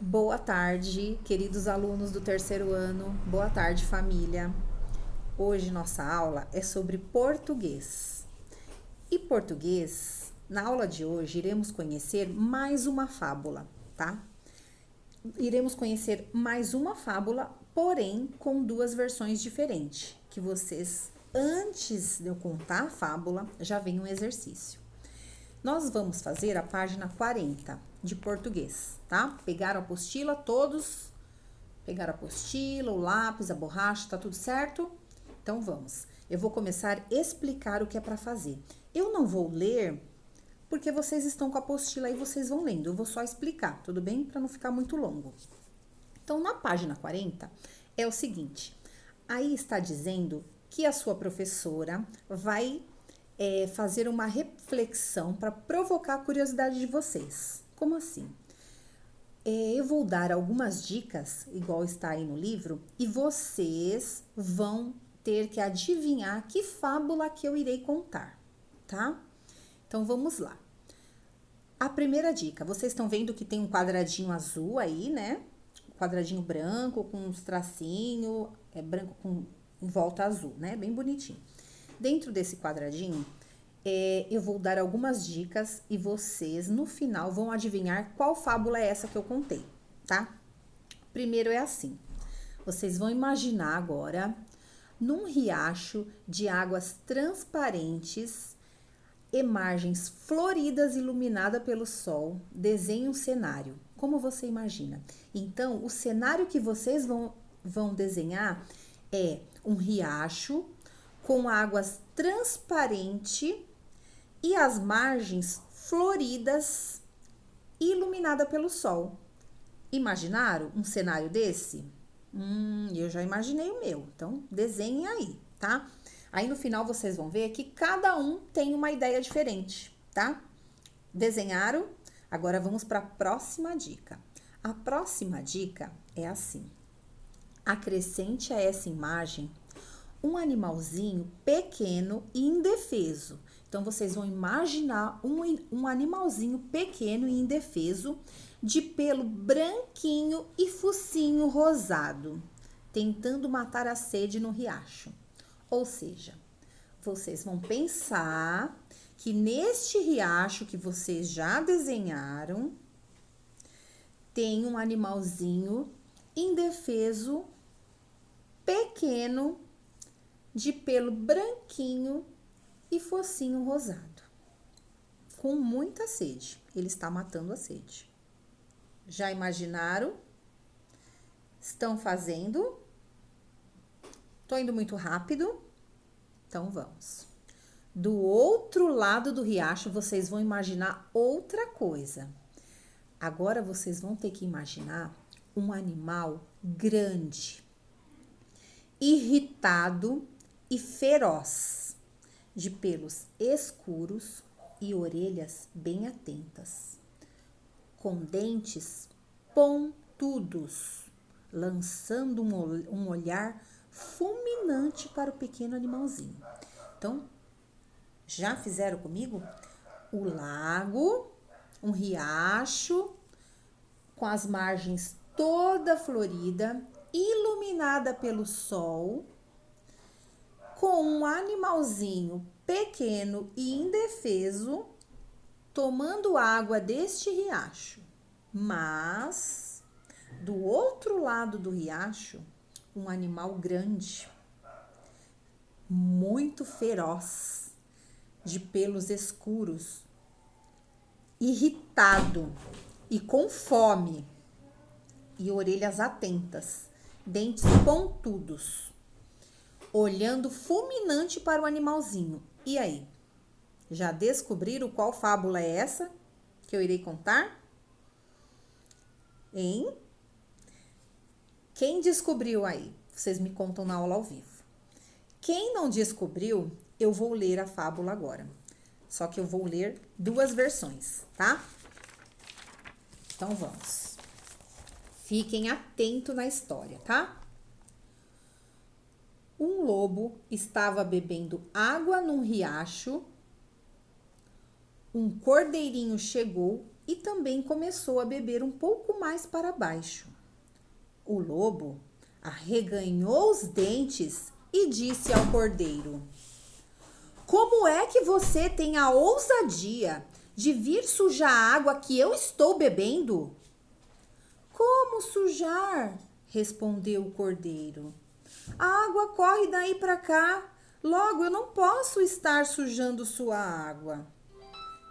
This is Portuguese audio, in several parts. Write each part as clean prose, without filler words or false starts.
Boa tarde, queridos alunos do terceiro ano. Boa tarde, família. Hoje nossa aula é sobre português. E português, na aula de hoje, iremos conhecer mais uma fábula, tá? Iremos conhecer mais uma fábula, porém com duas versões diferentes, que vocês, antes de eu contar a fábula, já vem um exercício. Nós vamos fazer a página 40 de português, tá? Pegaram a apostila todos? Pegaram a apostila, o lápis, a borracha, tá tudo certo? Então vamos. Eu vou começar a explicar o que é para fazer. Eu não vou ler, porque vocês estão com a apostila aí, vocês vão lendo. Eu vou só explicar, tudo bem? Para não ficar muito longo. Então, na página 40, é o seguinte. Aí está dizendo que a sua professora vai fazer uma reflexão para provocar a curiosidade de vocês. Como assim? Eu vou dar algumas dicas, igual está aí no livro, e vocês vão ter que adivinhar que fábula que eu irei contar, tá? Então vamos lá. A primeira dica, vocês estão vendo que tem um quadradinho azul aí, né? Quadradinho branco com uns tracinhos, branco com em volta azul, né? Bem bonitinho. Dentro desse quadradinho, eu vou dar algumas dicas e vocês, no final, vão adivinhar qual fábula é essa que eu contei, tá? Primeiro é assim. Vocês vão imaginar agora, num riacho de águas transparentes e margens floridas iluminada pelo sol, desenhe um cenário. Como você imagina? Então, o cenário que vocês vão desenhar é um riacho com águas transparentes e as margens floridas e iluminada pelo sol. Imaginaram um cenário desse? Eu já imaginei o meu. Então, desenhem aí, tá? Aí no final vocês vão ver que cada um tem uma ideia diferente, tá? Desenharam? Agora vamos para a próxima dica. A próxima dica é assim. Acrescente a essa imagem um animalzinho pequeno e indefeso. Então, vocês vão imaginar um animalzinho pequeno e indefeso, de pelo branquinho e focinho rosado, tentando matar a sede no riacho. Ou seja, vocês vão pensar que neste riacho que vocês já desenharam, tem um animalzinho indefeso, pequeno, de pelo branquinho e focinho rosado, com muita sede. Ele está matando a sede. Já imaginaram? Estão fazendo? Tô indo muito rápido? Então vamos. Do outro lado do riacho, vocês vão imaginar outra coisa. Agora vocês vão ter que imaginar um animal grande, irritado e feroz, de pelos escuros e orelhas bem atentas, com dentes pontudos, lançando um olhar fulminante para o pequeno animalzinho. Então, já fizeram comigo? O lago, um riacho, com as margens toda florida, iluminada pelo sol, com um animalzinho pequeno e indefeso tomando água deste riacho. Mas, do outro lado do riacho, um animal grande, muito feroz, de pelos escuros, irritado e com fome, e orelhas atentas, dentes pontudos, olhando fulminante para o animalzinho. E aí? Já descobriram qual fábula é essa que eu irei contar? Hein? Quem descobriu aí? Vocês me contam na aula ao vivo. Quem não descobriu, eu vou ler a fábula agora. Só que eu vou ler duas versões, tá? Então vamos. Fiquem atentos na história, tá? Um lobo estava bebendo água num riacho. Um cordeirinho chegou e também começou a beber um pouco mais para baixo. O lobo arreganhou os dentes e disse ao cordeiro: Como é que você tem a ousadia de vir sujar a água que eu estou bebendo? Como sujar? Respondeu o cordeiro. A água corre daí para cá, logo eu não posso estar sujando sua água.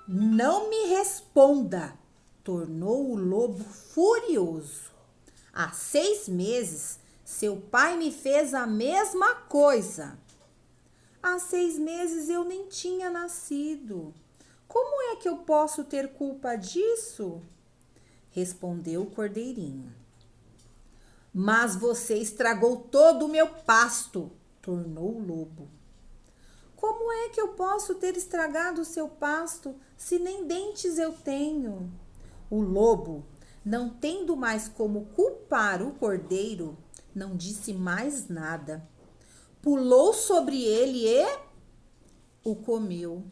Não me responda, tornou o lobo furioso. Há 6 meses, seu pai me fez a mesma coisa. Há 6 meses eu nem tinha nascido. Como é que eu posso ter culpa disso? Respondeu o cordeirinho. Mas você estragou todo o meu pasto, tornou o lobo. Como é que eu posso ter estragado o seu pasto se nem dentes eu tenho? O lobo, não tendo mais como culpar o cordeiro, não disse mais nada. Pulou sobre ele e o comeu.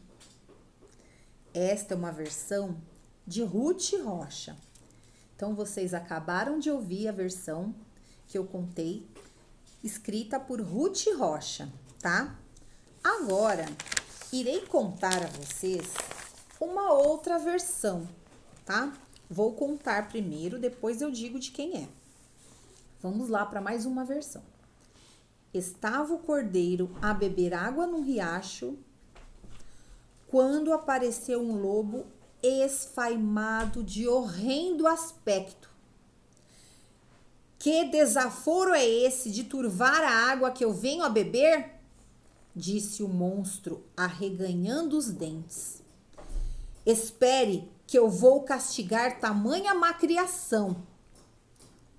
Esta é uma versão de Ruth Rocha. Então, vocês acabaram de ouvir a versão que eu contei, escrita por Ruth Rocha, tá? Agora, irei contar a vocês uma outra versão, tá? Vou contar primeiro, depois eu digo de quem é. Vamos lá para mais uma versão. Estava o cordeiro a beber água num riacho, quando apareceu um lobo esfaimado de horrendo aspecto. Que desaforo é esse de turvar a água que eu venho a beber? Disse o monstro, arreganhando os dentes. Espere, que eu vou castigar tamanha malcriação.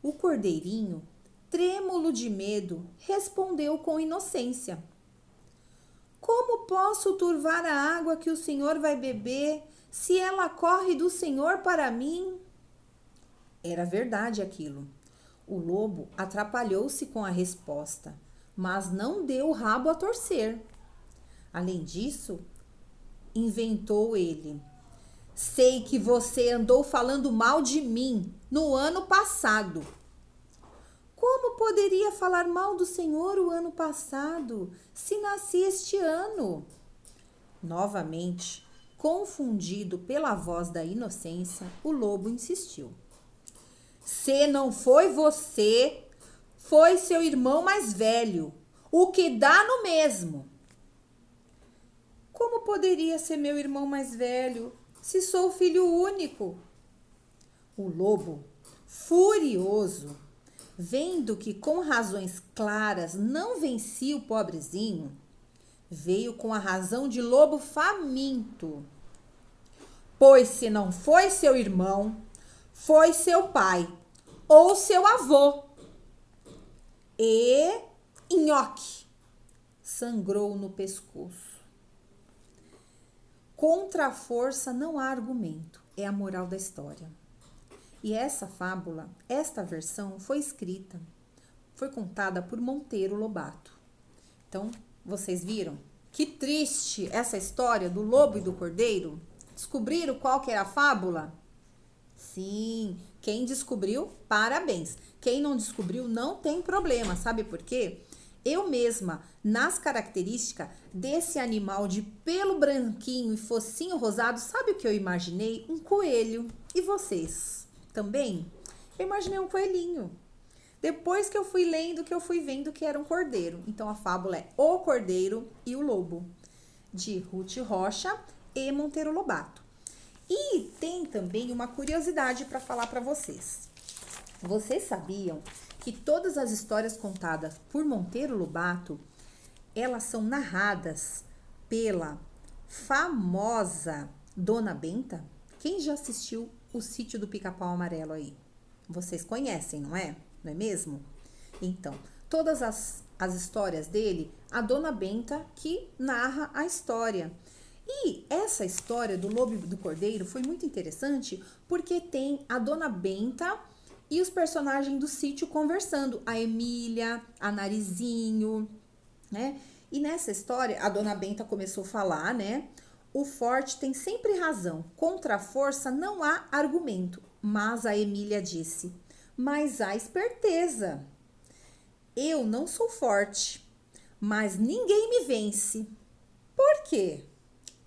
O cordeirinho, trêmulo de medo, respondeu com inocência. Como posso turvar a água que o senhor vai beber, se ela corre do senhor para mim? Era verdade aquilo. O lobo atrapalhou-se com a resposta, mas não deu o rabo a torcer. Além disso, inventou ele. Sei que você andou falando mal de mim no ano passado. Como poderia falar mal do Senhor o ano passado, se nasci este ano? Novamente, confundido pela voz da inocência, o lobo insistiu. Se não foi você, foi seu irmão mais velho, o que dá no mesmo. Como poderia ser meu irmão mais velho, se sou filho único? O lobo, furioso, vendo que com razões claras não vencia o pobrezinho, veio com a razão de lobo faminto. Pois se não foi seu irmão, foi seu pai ou seu avô. E nhoque, sangrou no pescoço. Contra a força não há argumento, é a moral da história. E essa fábula, esta versão foi contada por Monteiro Lobato. Então, vocês viram? Que triste essa história do lobo e do cordeiro. Descobriram qual que era a fábula? Sim, quem descobriu, parabéns. Quem não descobriu, não tem problema. Sabe por quê? Eu mesma, nas características desse animal de pelo branquinho e focinho rosado, sabe o que eu imaginei? Um coelho. E vocês? Também? Eu imaginei um coelhinho. Depois que eu fui lendo, que eu fui vendo que era um cordeiro. Então, a fábula é O Cordeiro e o Lobo, de Ruth Rocha e Monteiro Lobato. E tem também uma curiosidade para falar para vocês. Vocês sabiam que todas as histórias contadas por Monteiro Lobato, elas são narradas pela famosa Dona Benta? Quem já assistiu o Sítio do Pica-Pau Amarelo aí? Vocês conhecem, não é? Não é mesmo? Então, todas as histórias dele, a Dona Benta que narra a história. E essa história do Lobo e do Cordeiro foi muito interessante porque tem a Dona Benta e os personagens do sítio conversando. A Emília, a Narizinho, né? E nessa história, a Dona Benta começou a falar, né? O forte tem sempre razão. Contra a força não há argumento. Mas a Emília disse: mas há esperteza. Eu não sou forte, mas ninguém me vence. Por quê?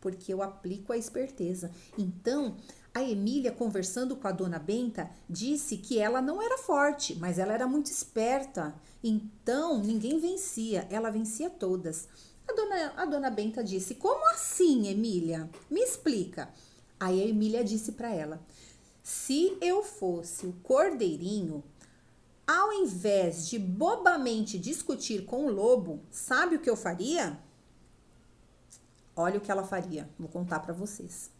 Porque eu aplico a esperteza. Então, a Emília, conversando com a dona Benta, disse que ela não era forte, mas ela era muito esperta. Então, ninguém vencia, ela vencia todas. A dona Benta disse: como assim, Emília? Me explica. Aí a Emília disse para ela: se eu fosse o cordeirinho, ao invés de bobamente discutir com o lobo, sabe o que eu faria? Olha o que ela faria, vou contar para vocês.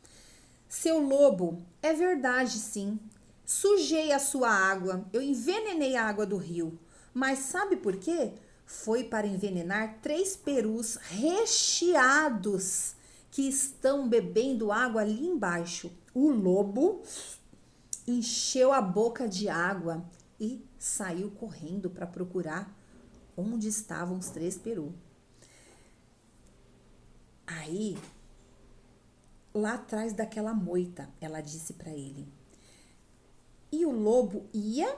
Seu lobo, é verdade sim, sujei a sua água, eu envenenei a água do rio, mas sabe por quê? Foi para envenenar 3 perus recheados que estão bebendo água ali embaixo. O lobo encheu a boca de água e saiu correndo para procurar onde estavam os 3 perus. Aí, lá atrás daquela moita, ela disse para ele. E o lobo ia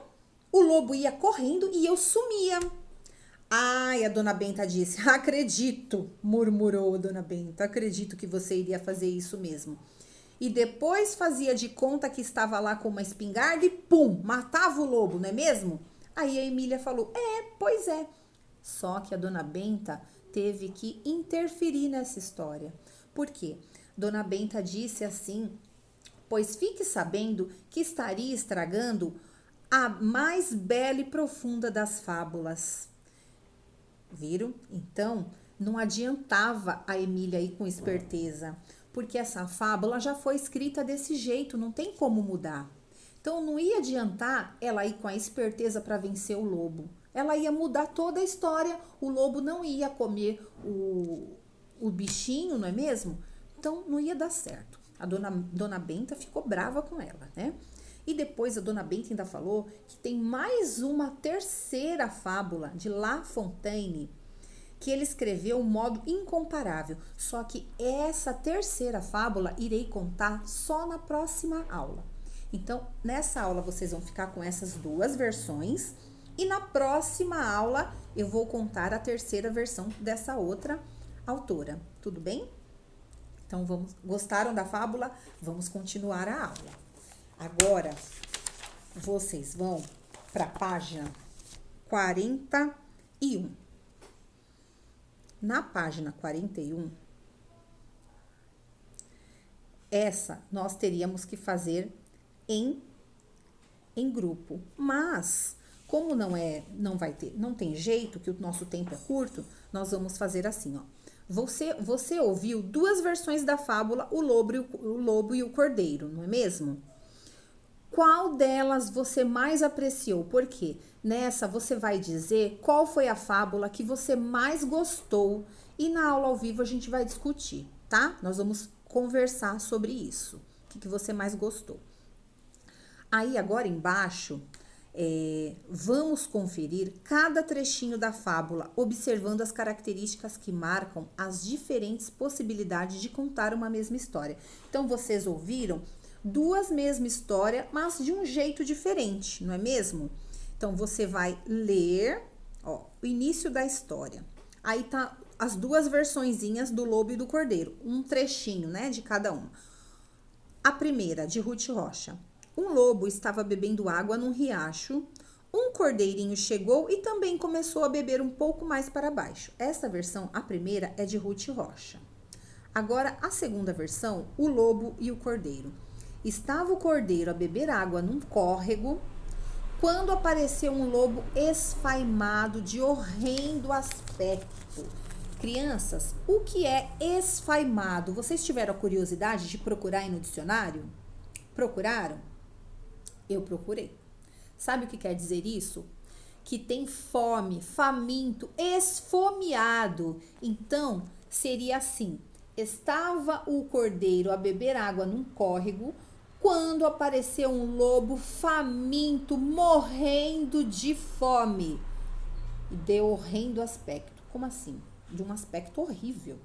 correndo e eu sumia. Ai, a dona Benta disse: acredito, murmurou a dona Benta, acredito que você iria fazer isso mesmo. E depois fazia de conta que estava lá com uma espingarda e pum, matava o lobo, não é mesmo? Aí a Emília falou: pois é. Só que a dona Benta teve que interferir nessa história. Por quê? Dona Benta disse assim: pois fique sabendo que estaria estragando a mais bela e profunda das fábulas. Viram? Então, não adiantava a Emília ir com esperteza, porque essa fábula já foi escrita desse jeito, não tem como mudar. Então, não ia adiantar ela ir com a esperteza para vencer o lobo. Ela ia mudar toda a história, o lobo não ia comer o bichinho, não é mesmo? Então, não ia dar certo. A dona Benta ficou brava com ela, né? E depois a dona Benta ainda falou que tem mais uma terceira fábula de La Fontaine, que ele escreveu um modo incomparável. Só que essa terceira fábula irei contar só na próxima aula. Então, nessa aula vocês vão ficar com essas 2 versões e na próxima aula eu vou contar a terceira versão dessa outra autora. Tudo bem? Então, gostaram da fábula? Vamos continuar a aula. Agora, vocês vão para a página 41. Na página 41, essa nós teríamos que fazer em grupo. Mas, como não tem jeito, que o nosso tempo é curto, nós vamos fazer assim, ó. Você ouviu 2 versões da fábula O Lobo e o Cordeiro, não é mesmo? Qual delas você mais apreciou? Por quê? Nessa você vai dizer qual foi a fábula que você mais gostou e na aula ao vivo a gente vai discutir, tá? Nós vamos conversar sobre isso. O que você mais gostou? Aí agora embaixo, vamos conferir cada trechinho da fábula, observando as características que marcam as diferentes possibilidades de contar uma mesma história. Então, vocês ouviram 2 mesmas histórias, mas de um jeito diferente, não é mesmo? Então, você vai ler, ó, o início da história. Aí tá as 2 versõezinhas do Lobo e do Cordeiro, um trechinho, né, de cada uma. A primeira, de Ruth Rocha. Um lobo estava bebendo água num riacho. Um cordeirinho chegou e também começou a beber um pouco mais para baixo. Essa versão, a primeira, é de Ruth Rocha. Agora, a segunda versão, O Lobo e o Cordeiro. Estava o cordeiro a beber água num córrego, quando apareceu um lobo esfaimado de horrendo aspecto. Crianças, o que é esfaimado? Vocês tiveram a curiosidade de procurar aí no dicionário? Procuraram? Eu procurei. Sabe o que quer dizer isso? Que tem fome, faminto, esfomeado. Então, seria assim: estava o cordeiro a beber água num córrego, quando apareceu um lobo faminto, morrendo de fome. E de horrendo aspecto. Como assim? De um aspecto horrível,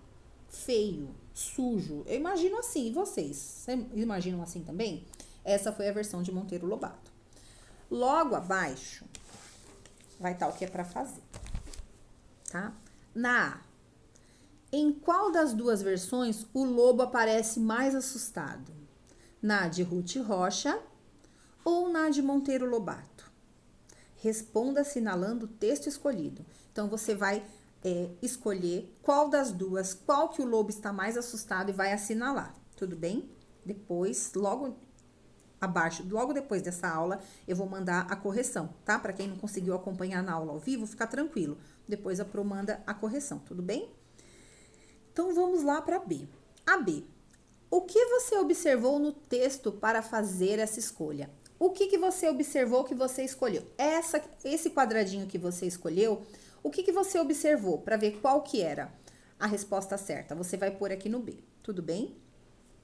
feio, sujo. Eu imagino assim, e vocês? Vocês imaginam assim também? Essa foi a versão de Monteiro Lobato. Logo abaixo vai estar o que é para fazer, tá? Na A, em qual das duas versões o lobo aparece mais assustado? Na de Ruth Rocha ou na de Monteiro Lobato? Responda assinalando o texto escolhido. Então, você vai escolher qual das duas, qual que o lobo está mais assustado e vai assinalar, tudo bem? Depois, logo abaixo, logo depois dessa aula, eu vou mandar a correção, tá? Para quem não conseguiu acompanhar na aula ao vivo, fica tranquilo. Depois a Pro manda a correção, tudo bem? Então, vamos lá para B. A B. O que você observou no texto para fazer essa escolha? O que você observou que você escolheu? Esse quadradinho que você escolheu, o que você observou para ver qual que era a resposta certa? Você vai pôr aqui no B, tudo bem?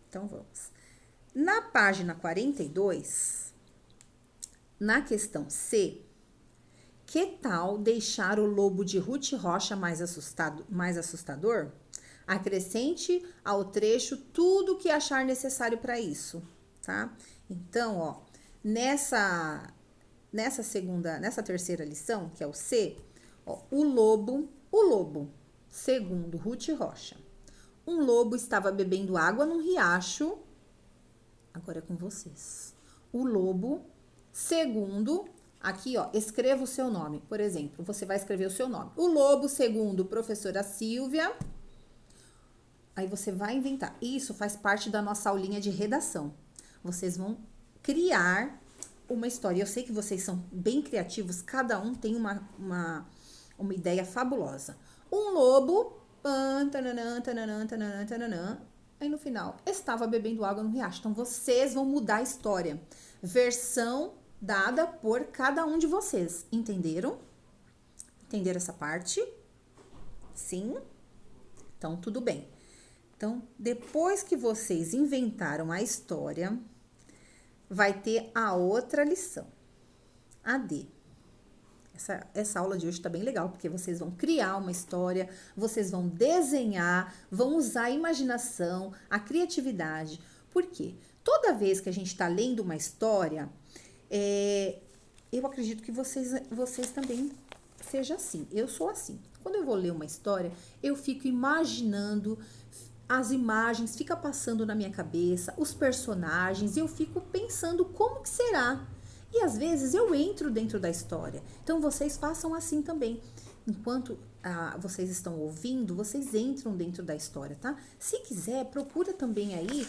Então, vamos. Na página 42, na questão C, que tal deixar o lobo de Ruth Rocha mais assustador? Acrescente ao trecho tudo o que achar necessário para isso, tá? Então, ó, nessa terceira lição, que é o C, ó, o lobo, segundo Ruth Rocha, um lobo estava bebendo água num riacho. Agora é com vocês. O lobo, segundo, aqui, ó, escreva o seu nome. Por exemplo, você vai escrever o seu nome. O lobo, segundo professora Silvia. Aí você vai inventar. Isso faz parte da nossa aulinha de redação. Vocês vão criar uma história. Eu sei que vocês são bem criativos, cada um tem uma ideia fabulosa. Um lobo, tananã, tananã, tananã, tananã. Aí no final, estava bebendo água no riacho. Então, vocês vão mudar a história. Versão dada por cada um de vocês. Entenderam? Entenderam essa parte? Sim? Então, tudo bem. Então, depois que vocês inventaram a história, vai ter a outra lição. A D. Essa aula de hoje tá bem legal, porque vocês vão criar uma história, vocês vão desenhar, vão usar a imaginação, a criatividade. Por quê? Toda vez que a gente tá lendo uma história, eu acredito que vocês também sejam assim. Eu sou assim. Quando eu vou ler uma história, eu fico imaginando as imagens, fica passando na minha cabeça, os personagens, e eu fico pensando como que será. E às vezes eu entro dentro da história. Então vocês façam assim também. Enquanto vocês estão ouvindo, vocês entram dentro da história, tá? Se quiser, procura também aí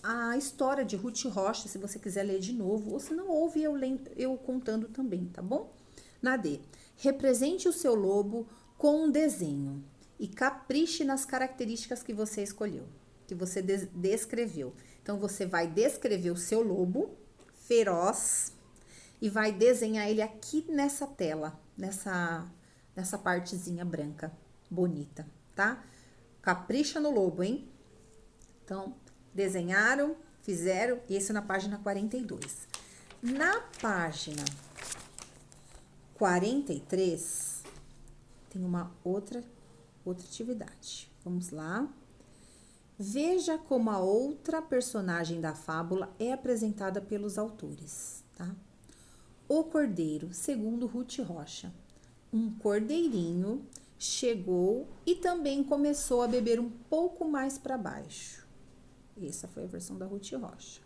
a história de Ruth Rocha, se você quiser ler de novo. Ou se não, ouve eu contando também, tá bom? Na D. Represente o seu lobo com um desenho. E capriche nas características que você escolheu, que você descreveu. Então, você vai descrever o seu lobo feroz e vai desenhar ele aqui nessa tela, nessa partezinha branca, bonita, tá? Capricha no lobo, hein? Então, desenharam, fizeram, isso na página 42. Na página 43, tem uma outra atividade. Vamos lá. Veja como a outra personagem da fábula é apresentada pelos autores, tá? O cordeiro, segundo Ruth Rocha. Um cordeirinho chegou e também começou a beber um pouco mais para baixo. Essa foi a versão da Ruth Rocha.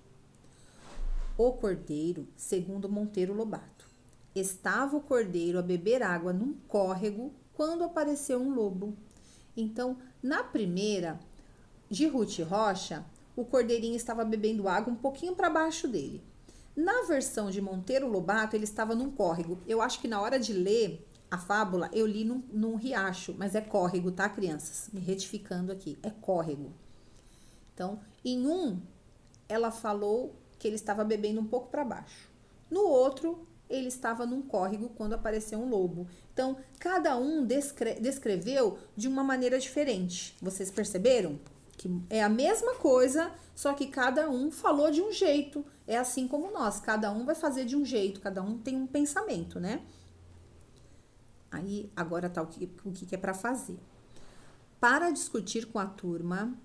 O cordeiro, segundo Monteiro Lobato. Estava o cordeiro a beber água num córrego quando apareceu um lobo. Então, na primeira, de Ruth Rocha, o cordeirinho estava bebendo água um pouquinho para baixo dele. Na versão de Monteiro Lobato, ele estava num córrego. Eu acho que na hora de ler a fábula, eu li num riacho, mas é córrego, tá, crianças? Me retificando aqui, é córrego. Então, em um, ela falou que ele estava bebendo um pouco para baixo. No outro, ele estava num córrego quando apareceu um lobo. Então, cada um descreveu de uma maneira diferente. Vocês perceberam? Que é a mesma coisa, só que cada um falou de um jeito. É assim como nós, cada um vai fazer de um jeito, cada um tem um pensamento, né? Aí, agora tá o que é para fazer. Para discutir com a turma,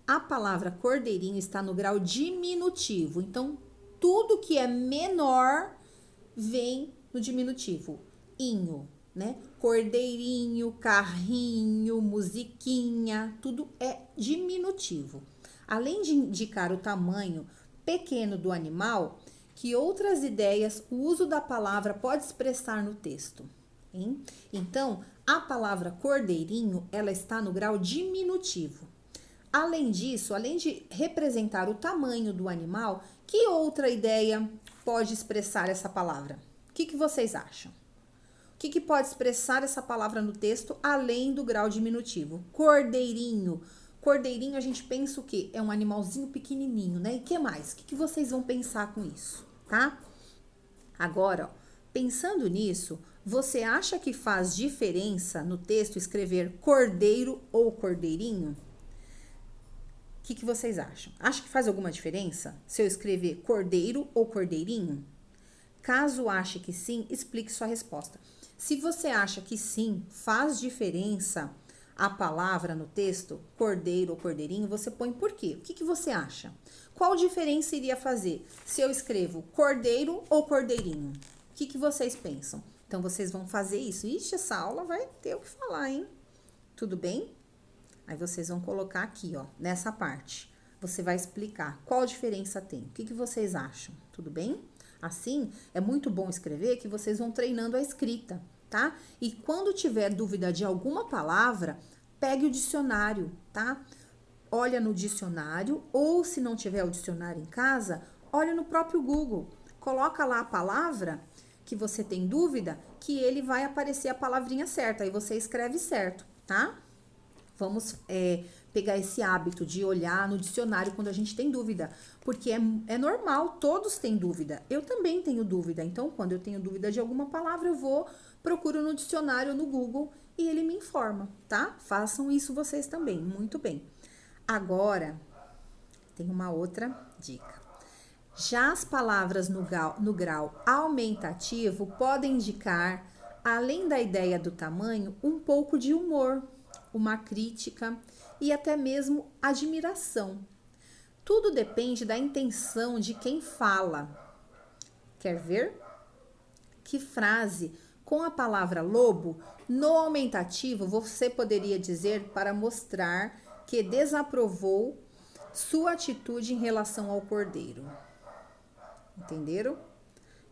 a palavra cordeirinho está no grau diminutivo. Então, tudo que é menor vem no diminutivo. Inho, né? Cordeirinho, carrinho, musiquinha, tudo é diminutivo. Além de indicar o tamanho pequeno do animal, que outras ideias o uso da palavra pode expressar no texto, hein? Então, a palavra cordeirinho, ela está no grau diminutivo. Além disso, além de representar o tamanho do animal, que outra ideia pode expressar essa palavra? O que vocês acham? O que pode expressar essa palavra no texto, além do grau diminutivo? Cordeirinho. Cordeirinho, a gente pensa o quê? É um animalzinho pequenininho, né? E o que mais? O que vocês vão pensar com isso, tá? Agora, ó, pensando nisso, você acha que faz diferença no texto escrever cordeiro ou cordeirinho? O que vocês acham? Acha que faz alguma diferença se eu escrever cordeiro ou cordeirinho? Caso ache que sim, explique sua resposta. Se você acha que sim, faz diferença a palavra no texto, cordeiro ou cordeirinho, você põe por quê? O que você acha? Qual diferença iria fazer se eu escrevo cordeiro ou cordeirinho? O que vocês pensam? Então, vocês vão fazer isso. Ixi, essa aula vai ter o que falar, hein? Tudo bem? Aí, vocês vão colocar aqui, ó, nessa parte. Você vai explicar qual diferença tem. O que vocês acham? Tudo bem? Assim, é muito bom escrever que vocês vão treinando a escrita, tá? E quando tiver dúvida de alguma palavra, pegue o dicionário, tá? Olha no dicionário, ou se não tiver o dicionário em casa, olha no próprio Google. Coloca lá a palavra que você tem dúvida, que ele vai aparecer a palavrinha certa, aí você escreve certo, tá? Vamos pegar esse hábito de olhar no dicionário quando a gente tem dúvida, porque é normal, todos têm dúvida. Eu também tenho dúvida, então quando eu tenho dúvida de alguma palavra, procuro no dicionário, no Google, e ele me informa, tá? Façam isso vocês também, muito bem. Agora, tem uma outra dica. Já as palavras no grau aumentativo podem indicar, além da ideia do tamanho, um pouco de humor, uma crítica e até mesmo admiração. Tudo depende da intenção de quem fala. Quer ver? Que frase com a palavra lobo no aumentativo você poderia dizer para mostrar que desaprovou sua atitude em relação ao cordeiro? Entenderam?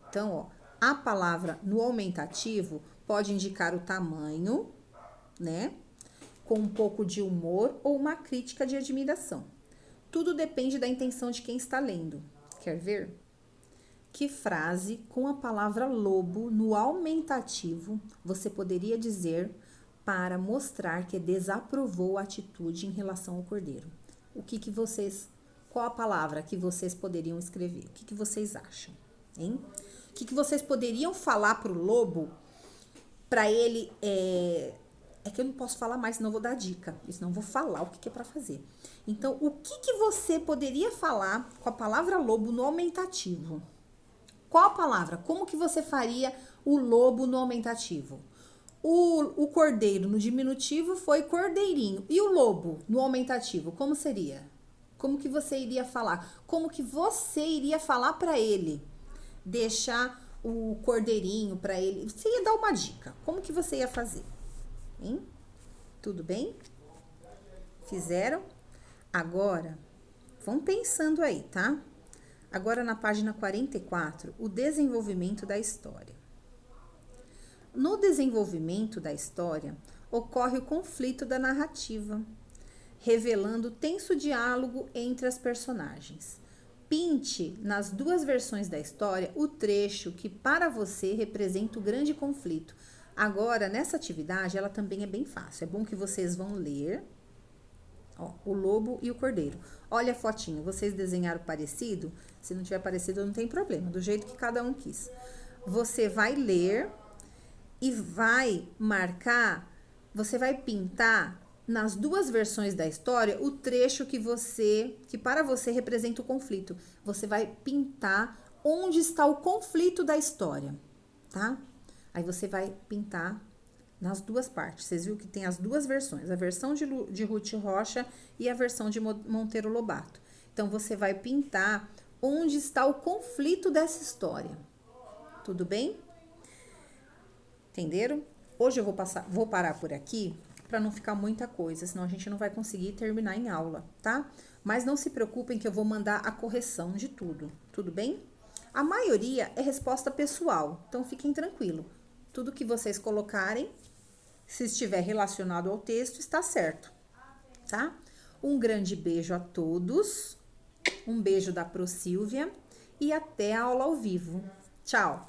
Então, ó, a palavra no aumentativo pode indicar o tamanho, né? Com um pouco de humor ou uma crítica de admiração. Tudo depende da intenção de quem está lendo. Quer ver? Que frase com a palavra lobo no aumentativo você poderia dizer para mostrar que desaprovou a atitude em relação ao cordeiro? Qual a palavra que vocês poderiam escrever? O que vocês acham, hein? O que vocês poderiam falar para o lobo para ele É que eu não posso falar mais, senão eu vou dar dica. Senão eu vou falar o que é para fazer. Então, o que você poderia falar com a palavra lobo no aumentativo? Qual a palavra? Como que você faria o lobo no aumentativo? O cordeiro no diminutivo foi cordeirinho. E o lobo no aumentativo, como seria? Como que você iria falar? Como que você iria falar para ele? Deixar o cordeirinho para ele. Você ia dar uma dica. Como que você ia fazer? Hein? Tudo bem? Fizeram? Agora, vão pensando aí, tá? Agora na página 44, o desenvolvimento da história. No desenvolvimento da história, ocorre o conflito da narrativa, revelando tenso diálogo entre as personagens. Pinte nas duas versões da história o trecho que para você representa o grande conflito. Agora, nessa atividade, ela também é bem fácil. É bom que vocês vão ler, ó, o lobo e o cordeiro. Olha a fotinha, vocês desenharam parecido? Se não tiver parecido, não tem problema, do jeito que cada um quis. Você vai ler e vai marcar, você vai pintar nas duas versões da história o trecho que para você representa o conflito. Você vai pintar onde está o conflito da história, tá? Aí você vai pintar nas duas partes. Vocês viram que tem as duas versões, a versão de Ruth Rocha e a versão de Monteiro Lobato. Então, você vai pintar onde está o conflito dessa história. Tudo bem? Entenderam? Hoje eu vou parar por aqui para não ficar muita coisa, senão a gente não vai conseguir terminar em aula, tá? Mas não se preocupem que eu vou mandar a correção de tudo bem? A maioria é resposta pessoal, então fiquem tranquilos. Tudo que vocês colocarem, se estiver relacionado ao texto, está certo, tá? Um grande beijo a todos, um beijo da Pro Silvia e até a aula ao vivo. Tchau!